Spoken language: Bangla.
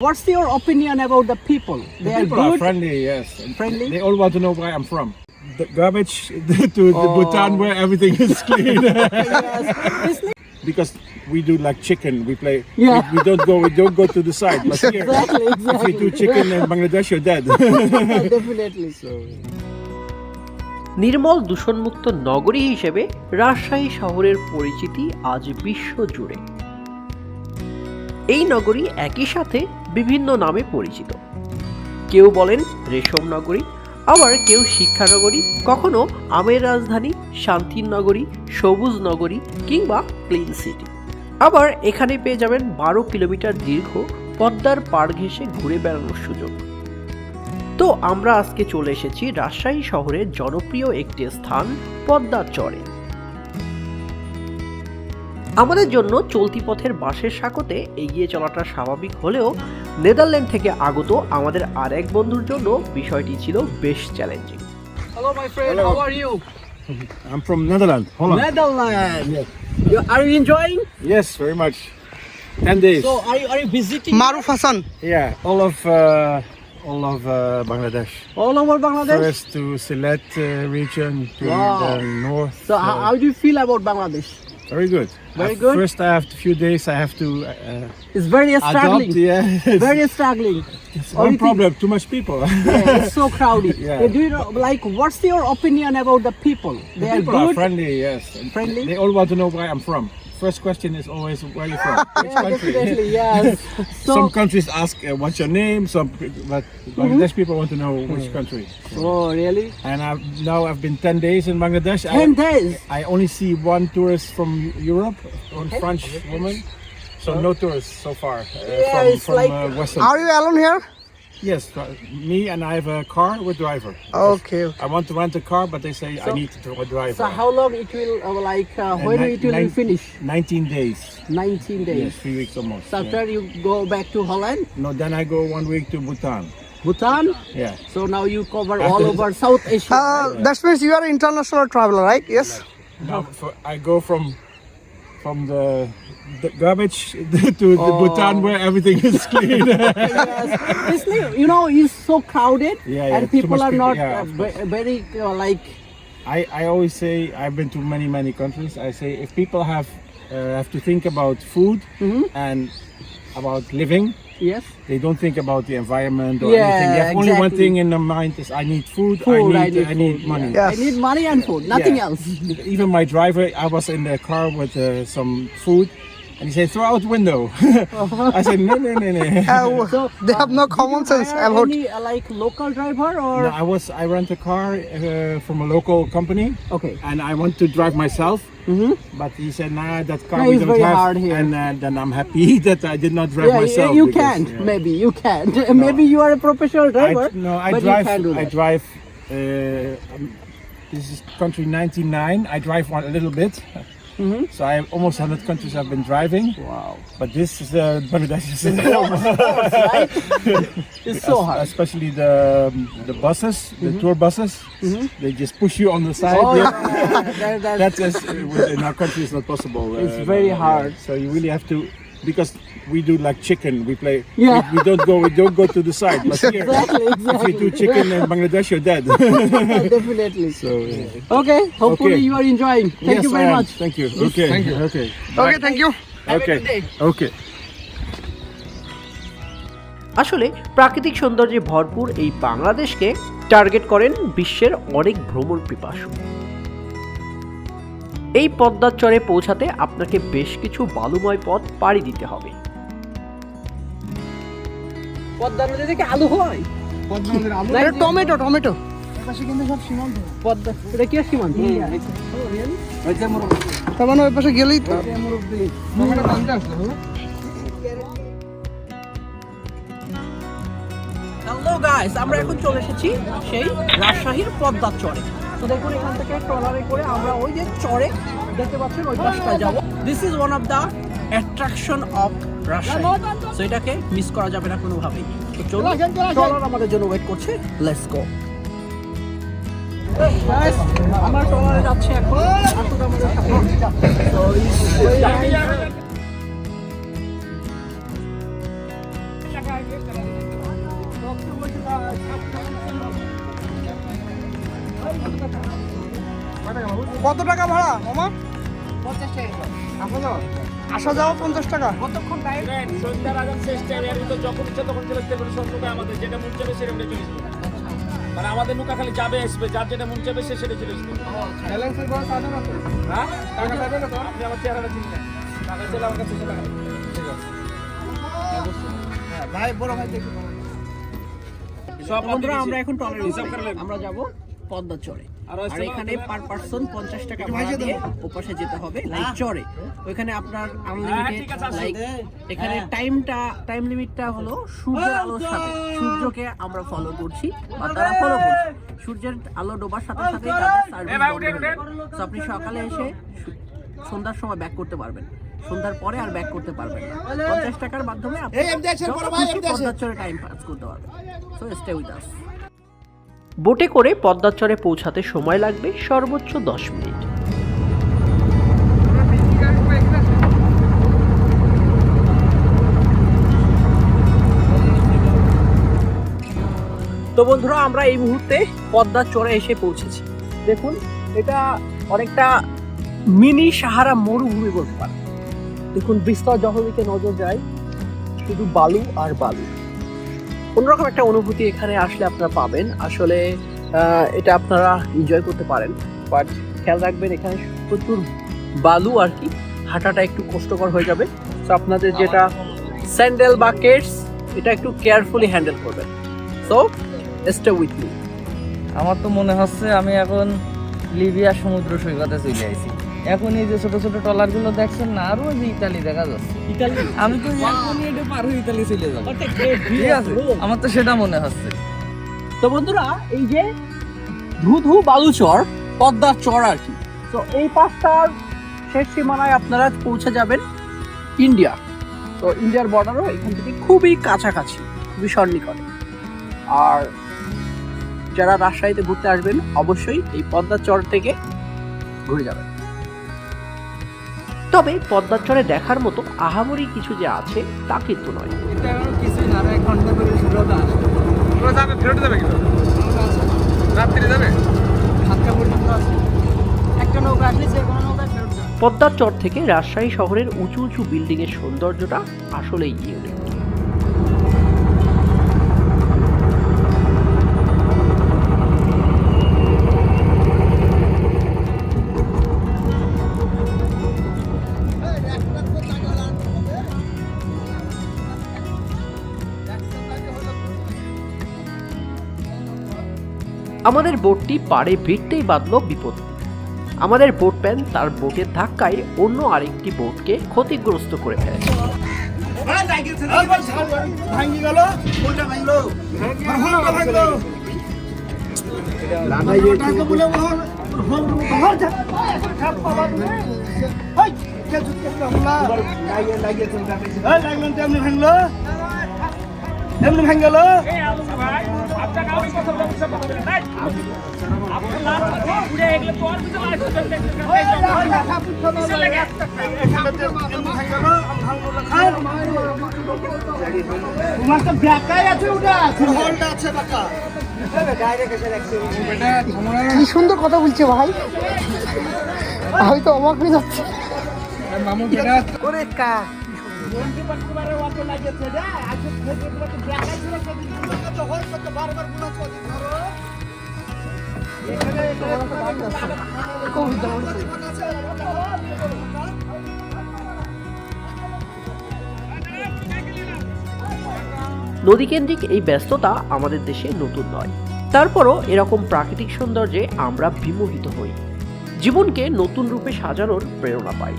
What's your opinion about the people? They are People good. are friendly, yes. Friendly? They all want to know where I'm from. The garbage to the Bhutan where everything is clean. Yes. Because we do like chicken, we play. Yeah. We don't go to the side. But here, Exactly. if we do chicken in Bangladesh, you're dead. Definitely. নির্মল দূষণমুক্ত নগরী হিসেবে রাজশাহী শহরের পরিচিতি আজ বিশ্ব জুড়ে। এই নগরী একই সাথে বিভিন্ন নামে পরিচিত। কেউ বলেন রেশম নগরী, আবার কেউ শিক্ষা নগরী, কখনো আমের রাজধানী, শান্তির নগরী, সবুজ নগরী কিংবা ক্লিন সিটি। আবার এখানে পেয়ে যাবেন 12 কিলোমিটার দীর্ঘ পদ্মার পাড় ঘেঁষে ঘুরে বেড়ানোর সুযোগ। তো আমরা আজকে চলে এসেছি রাজশাহী শহরের জনপ্রিয় একটি স্থান পদ্মার চরে। আমাদের জন্য চলতি পথের বাসের সাঁকোতে এগিয়ে চলাটা স্বাভাবিক হলেও নেদারল্যান্ড থেকে আগত আমাদের আর এক বন্ধুর জন্য বিষয়টি ছিল বেশ challenging. Hello, my friend. Hello. How are you? I'm from Netherlands, Holland. Netherlands. Yes. Are you enjoying? Yes, very much. 10 days. So, are you visiting Maruf Hassan. Yeah, all of Bangladesh. all over Bangladesh? First to Sylhet region, to Wow. the north. So, how do you feel about Bangladesh? Very good. Very good? First, I have a few days. I have to It's very struggling. adopt. Yeah, Very struggling. one problem. Too much people. Yeah, it's so crowded. Yeah. Do you know, like, what's your opinion about the people? They are People good. are friendly. Yes. Friendly? They all want to know where I'm from. First question is always where are you from? Which Yeah, country? definitely, yes. Some countries ask what's your name. But Bangladesh people want to know which country. Oh, really? And I've been 10 days in Bangladesh. 10 days. I only see one tourist from Europe, one French woman. So no tourists so far it's from like- Western. Are you alone here? Yes, me and I have a car with driver. Okay. I want to rent a car, but they say I need a driver. So, how long it will, when it will finish? 19 days. 19 days. Yes, 3 weeks almost. So, after you go back to Holland, No, then I go 1 week to Bhutan. Bhutan. Yeah. So, now you cover all over South Asia. That means you are an international traveler, right? Yes. Now, I go from the garbage to the Bhutan where everything is clean. Yes. You know, it's so crowded, Yeah, and too people much are people, not yeah, of course. very like. I always say I've been to many countries. I say if people have to think about food and about living, Yes. they don't think about the environment or Yeah, anything. They have only one exactly. thing in their mind is I need food, Food, I need food, money. yeah. Yes. I need money and food, nothing Yeah. else. Even my driver, I was in the car with some food, and he said, "Throw out the window." I said, "No." So, They have no did common you sense hire about. any like local driver or? No, I rent a car from a local company, Okay. and I want to drive myself. But he said, "Nah, that car No, we it's don't very have." hard here. And then I'm happy that I did not drive Yeah, myself. you because, can. yeah. Maybe you can. Maybe you are a professional driver. I but drive. You can do I that. drive. This is country 99. I drive one a little bit. So I have almost 100 countries I've been driving. Wow. But this is Bangladesh. Right? It's so hard. Especially the buses, the tour buses. They just push you on the side. Oh, Yeah. yeah. That is in our country is not possible. It's very hard. So you really have to, because we do like chicken. We play. Yeah. We don't go to the side. But here, Exactly. if you do chicken in Bangladesh, you're dead. Definitely. So Okay. Hopefully Okay. you are enjoying. Thank yes, you very I am. much. Thank you. Okay. Thank you. Okay. Okay, thank you. Have a Okay. good day. Okay. আসলে প্রাকৃতিক সৌন্দর্যে ভরপুর এই বাংলাদেশকে টার্গেট করেন বিশ্বের অনেক ভ্রমণ পিপাসু। এই পদ্মার চরে পৌঁছাতে আপনাকে বেশ কিছু বালুময় পথ পাড়ি দিতে হবে। পদ্মা নদী থেকে আলু হয়? এটা টমেটো টমেটো পদ্মা এটা কি সীমান্ত? তার মানে ওই পাশে গেলেই তো। হ্যালো গাইস, আমরা এখন চলে এসেছি সেই রাজশাহীর পদ্মার চরে। তো দেখুন এখান থেকে ট্রলারে করে আমরা ওই যে চরে দেখতে পাচ্ছেন ওই পাশটায় যাব। This is one of the attraction of Rajshahi. So এটাকে মিস করা যাবে না কোনোভাবেই। তো চলুন, ট্রলার আমাদের জন্য ওয়েট করছে। Let's go. আমরা ট্রলারে যাচ্ছি এখন। আসলে আমাদের সাথে কত টাকা ভাড়া মামা? 50 টাকা। আসা যাওয়া 50 টাকা। কতক্ষণ টাইম? সন্ধ্যার আজান শেষ টাইম এর ভিতর যখন ইচ্ছা তখন চলে আসতে পারে। সব নৌকা আমাদের যেটা মন চাবে সেটা চলে আসবে। মানে আমাদের নৌকা খালি যাবে আসবে, যার যেটা মন চাবে সে সেটা চলে আসবে। ব্যালেন্সের বড় টাকা কত? হ্যাঁ টাকা যাবে না তো? আপনি আমার চেহারাটা চিনলেন, টাকা চলে আমার কাছে টাকা নেই। ঠিক আছে হ্যাঁ ভাই, বড় ভাই দেখি। সব বন্ধুরা আমরা এখন টলারে হিসাব করে নেব। আমরা যাব পদ্মা চরে। আর আর এখানে পার পারসন 50 টাকা ভাড়া দিয়ে ওপাশে যেতে হবে লাইক চরে। ওইখানে আপনার আনলিমিটেড ঠিক আছে, আসুন। লাইক এখানে টাইম লিমিটটা হলো সূর্যের আলোর সাথে। সূর্যকে আমরা ফলো করছি বা তারা ফলো করছে। সূর্যের আলো ডোবার সাথে সাথে তাদের সার্ভিস বন্ধ হয়ে যায়। তো আপনি সকালে এসে সন্ধ্যার সময় ব্যাক করতে পারবেন, সন্ধ্যার পরে আর ব্যাক করতে পারবেন না। 50 টাকার মাধ্যমে আপনি পদ্মা চরে টাইম পাস করতে পারবেন। So stay with us. বোটে করে পদ্মাচরে পৌঁছাতে সময় লাগবে সর্বোচ্চ 10 মিনিট। তো বন্ধুরা আমরা এই মুহূর্তে পদ্মা চরে এসে পৌঁছেছি। দেখুন এটা অনেকটা মিনি সাহারা মরুভূমি বলতে পারে। দেখুন বিস্তর যতদিকে নজর যায় শুধু বালু আর বালু। অন্যরকম একটা অনুভূতি এখানে আসলে আপনারা পাবেন। আসলে এটা আপনারা এনজয় করতে পারেন, বাট খেয়াল রাখবেন এখানে প্রচুর বালু আর কি, হাঁটাটা একটু কষ্টকর হয়ে যাবে। তো আপনাদের যেটা স্যান্ডেল বা কেটস এটা একটু কেয়ারফুলি হ্যান্ডেল করবেন। So stay with me. আমার তো মনে হচ্ছে আমি এখন লিবিয়া সমুদ্র সৈকতে চলে আইছি। এখন এই যে ছোট ছোট ট্রলার গুলো দেখছেন না, আরো যে ইতালি দেখা যাচ্ছে। ইতালি আমি তো এখনই এটা পার হয়ে ইতালি চলে যাবো। ঠিক আছে, আমার তো সেটা মনে হচ্ছে। তো বন্ধুরা এই যে ধুধু বালুচর পদ্মার চর আর কি। তো এই পাশটার শেষ সীমানায় আপনারা পৌঁছে যাবেন ইন্ডিয়া। তো ইন্ডিয়ার বর্ডারও এখান থেকে খুবই কাছাকাছি, খুবই সন্নিকটে। আর যারা রাজশাহীতে ঘুরতে আসবেন অবশ্যই এই পদ্মার চর থেকে ঘুরে যাবেন। তবে পদ্মাচরে দেখার মতো আহামরি কিছু যে আছে তা কিন্তু নয়। এটা কিছুই না, 1 ঘন্টা ধরে সুরত আসবে। ফেরত যাবে কিন্তু রাত্রি যাবে। সাতটা পর্যন্ত আছে। একটা নৌকা আসলে যে কোনো নৌকায় ফেরত যাবে। পদ্মার চর থেকে রাজশাহী শহরের উঁচু উঁচু বিল্ডিং এর সৌন্দর্যটা আসলেই ইউনিক। আমাদের বোটটি পাড়ে ভিড়তেই বাঁধল বিপত্তি। আমাদের বোটম্যান তার বোটের ধাক্কায় অন্য আরেকটি বোটকে ক্ষতিগ্রস্ত করে ফেলেছে। ভাঙ্গি গেল, কোনটা ভাঙলো? এমনি ভাঙ গেল। কি সুন্দর কথা বলছে ভাই, আমি তো অবাক হয়ে যাচ্ছি। ওরে কা নদীকেন্দ্রিক এই ব্যস্ততা আমাদের দেশে নতুন নয়। তারপরও এরকম প্রাকৃতিক সৌন্দর্যে আমরা বিমোহিত হই, জীবনকে নতুন রূপে সাজানোর প্রেরণা পাই।